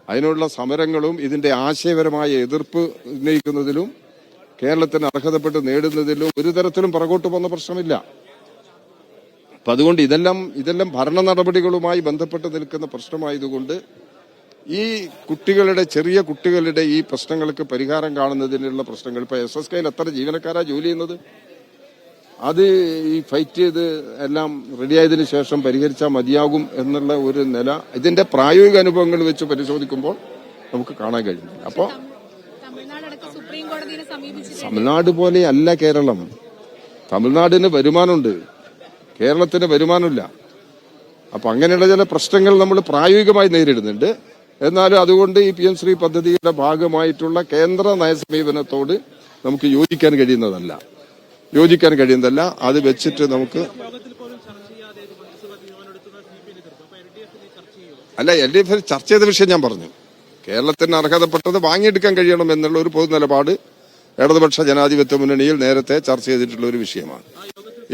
അതിനുള്ള സമരങ്ങളും ഇതിന്റെ ആശയപരമായ എതിർപ്പ് ഉന്നയിക്കുന്നതിലും കേരളത്തിന് അർഹതപ്പെട്ട് നേടുന്നതിലും ഒരു തരത്തിലും പുറകോട്ട് പോകുന്ന പ്രശ്നമില്ല. അപ്പൊ അതുകൊണ്ട് ഇതെല്ലാം ഭരണ നടപടികളുമായി ബന്ധപ്പെട്ട് നിൽക്കുന്ന പ്രശ്നമായതുകൊണ്ട് ഈ ചെറിയ കുട്ടികളുടെ ഈ പ്രശ്നങ്ങൾക്ക് പരിഹാരം കാണുന്നതിനുള്ള പ്രശ്നങ്ങൾ ഇപ്പൊ SSKയിൽ എത്ര ജീവനക്കാരാ ജോലി ചെയ്യുന്നത്? അത് ഈ ഫൈറ്റ് ചെയ്ത് എല്ലാം റെഡിയായതിനു ശേഷം പരിഹരിച്ചാൽ മതിയാകും എന്നുള്ള ഒരു നില ഇതിന്റെ പ്രായോഗിക അനുഭവങ്ങൾ വെച്ച് പരിശോധിക്കുമ്പോൾ നമുക്ക് കാണാൻ കഴിയുന്നില്ല. അപ്പോ തമിഴ്നാട് പോലെ അല്ല കേരളം. തമിഴ്നാടിന് വരുമാനമുണ്ട്, കേരളത്തിന് വരുമാനമില്ല. അപ്പൊ അങ്ങനെയുള്ള ചില പ്രശ്നങ്ങൾ നമ്മൾ പ്രായോഗികമായി നേരിടുന്നുണ്ട്. എന്നാലും അതുകൊണ്ട് ഈ PM ശ്രീ പദ്ധതിയുടെ ഭാഗമായിട്ടുള്ള കേന്ദ്ര നയസമീപനത്തോട് നമുക്ക് യോജിക്കാൻ കഴിയുന്നതല്ല. അത് വെച്ചിട്ട് നമുക്ക് അല്ല LDF ചർച്ച ചെയ്ത വിഷയം ഞാൻ പറഞ്ഞു. കേരളത്തിന് അർഹതപ്പെട്ടത് വാങ്ങിയെടുക്കാൻ കഴിയണം എന്നുള്ള ഒരു പൊതു നിലപാട് ഇടതുപക്ഷ ജനാധിപത്യ മുന്നണിയിൽ നേരത്തെ ചർച്ച ചെയ്തിട്ടുള്ള ഒരു വിഷയമാണ്.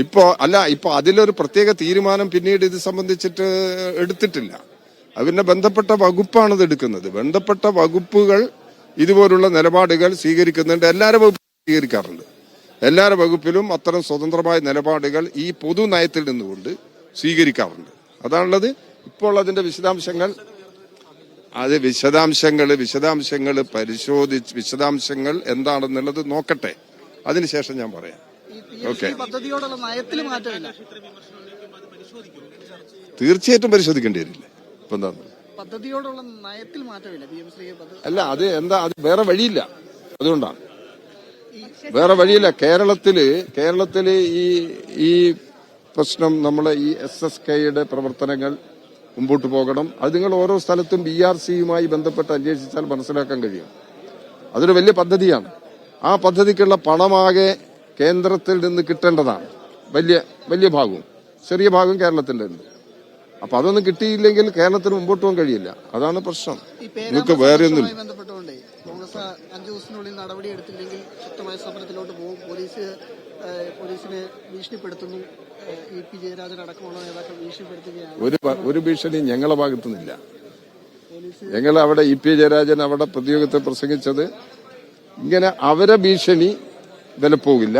ഇപ്പോ അതിലൊരു പ്രത്യേക തീരുമാനം പിന്നീട് ഇത് സംബന്ധിച്ചിട്ട് എടുത്തിട്ടില്ല. അതിന്റെ ബന്ധപ്പെട്ട വകുപ്പാണ് ഇത് എടുക്കുന്നത്. ബന്ധപ്പെട്ട വകുപ്പുകൾ ഇതുപോലുള്ള നിലപാടുകൾ സ്വീകരിക്കുന്നുണ്ട്. എല്ലാവരും സ്വീകരിക്കാറുണ്ട്. എല്ലാവരുടെ വകുപ്പിലും അത്തരം സ്വതന്ത്രമായ നിലപാടുകൾ ഈ പൊതു നയത്തിൽ നിന്നുകൊണ്ട് സ്വീകരിക്കാറുണ്ട്. അതാണുള്ളത്. ഇപ്പോൾ അതിന്റെ വിശദാംശങ്ങൾ പരിശോധിച്ച് വിശദാംശങ്ങൾ എന്താണെന്നുള്ളത് നോക്കട്ടെ, അതിനുശേഷം ഞാൻ പറയാം. ഓക്കെ, തീർച്ചയായിട്ടും പരിശോധിക്കേണ്ടി വരില്ല. ഇപ്പൊ എന്താ പദ്ധതിയോടുള്ള നയത്തിൽ മാറ്റമില്ല. അല്ല, അത് വേറെ വഴിയില്ല. അതുകൊണ്ടാണ് വേറെ വഴിയില്ല. കേരളത്തില് ഈ പ്രശ്നം നമ്മളെ ഈ SSKയുടെ പ്രവർത്തനങ്ങൾ മുമ്പോട്ട് പോകണം. അത് നിങ്ങൾ ഓരോ സ്ഥലത്തും BRCയുമായി ബന്ധപ്പെട്ട് അന്വേഷിച്ചാൽ മനസ്സിലാക്കാൻ കഴിയും. അതൊരു വലിയ പദ്ധതിയാണ്. ആ പദ്ധതിക്കുള്ള പണമാകെ കേന്ദ്രത്തിൽ നിന്ന് കിട്ടേണ്ടതാണ്. വലിയ ഭാഗവും ചെറിയ ഭാഗം കേരളത്തിന്റെ ഉണ്ട്. അപ്പൊ അതൊന്നും കിട്ടിയില്ലെങ്കിൽ കേരളത്തിന് മുമ്പോട്ട് പോകാൻ കഴിയില്ല. അതാണ് പ്രശ്നം. നിങ്ങൾക്ക് വേറെ ഒന്നും കോൺഗ്രസ് 5 ദിവസത്തിനുള്ളിൽ നടപടി എടുത്തില്ലെങ്കിൽ ശക്തമായ സമരത്തിലോട്ട് പോകും. പോലീസിനെ ഭീഷണിപ്പെടുത്തുന്നു. EP ജയരാജൻ അടക്കമുള്ള നേതാക്കൾ ഭീഷണിപ്പെടുത്തുകയാണ്. ഒരു ഭീഷണി ഞങ്ങളെ ഭാഗത്തുനിന്നില്ല. ഞങ്ങൾ അവിടെ EP ജയരാജൻ അവിടെ പ്രതിയോഗത്തിൽ പ്രസംഗിച്ചത് ഇങ്ങനെ അവരെ ഭീഷണി വിലപ്പോകില്ല,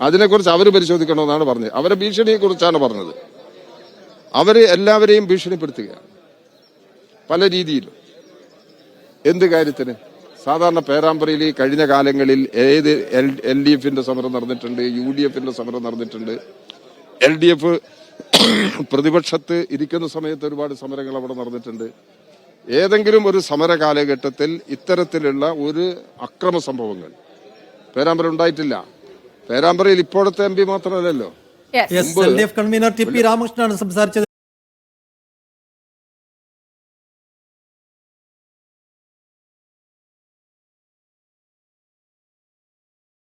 അതിനെക്കുറിച്ച് അവർ പരിശോധിക്കണമെന്നാണ് പറഞ്ഞത്. അവരെ ഭീഷണിയെ കുറിച്ചാണ് പറഞ്ഞത്. അവര് എല്ലാവരെയും ഭീഷണിപ്പെടുത്തുകയാണ് പല രീതിയിലും. എന്ത് കാര്യത്തിന്? സാധാരണ പേരാമ്പ്രയിൽ കഴിഞ്ഞ കാലങ്ങളിൽ ഏത് LDFന്റെ സമരം നടന്നിട്ടുണ്ട്, UDFന്റെ സമരം നടന്നിട്ടുണ്ട്. LDF പ്രതിപക്ഷത്ത് ഇരിക്കുന്ന സമയത്ത് ഒരുപാട് സമരങ്ങൾ അവിടെ നടന്നിട്ടുണ്ട്. ഏതെങ്കിലും ഒരു സമര കാലഘട്ടത്തിൽ ഇത്തരത്തിലുള്ള ഒരു അക്രമ സംഭവങ്ങൾ പേരാമ്പ്ര ഉണ്ടായിട്ടില്ല. പേരാമ്പ്രയിൽ ഇപ്പോഴത്തെ MP മാത്രമല്ലല്ലോ, LDF കൺവീനർ TP രാമകൃഷ്ണനാണ് സംസാരിച്ചത്.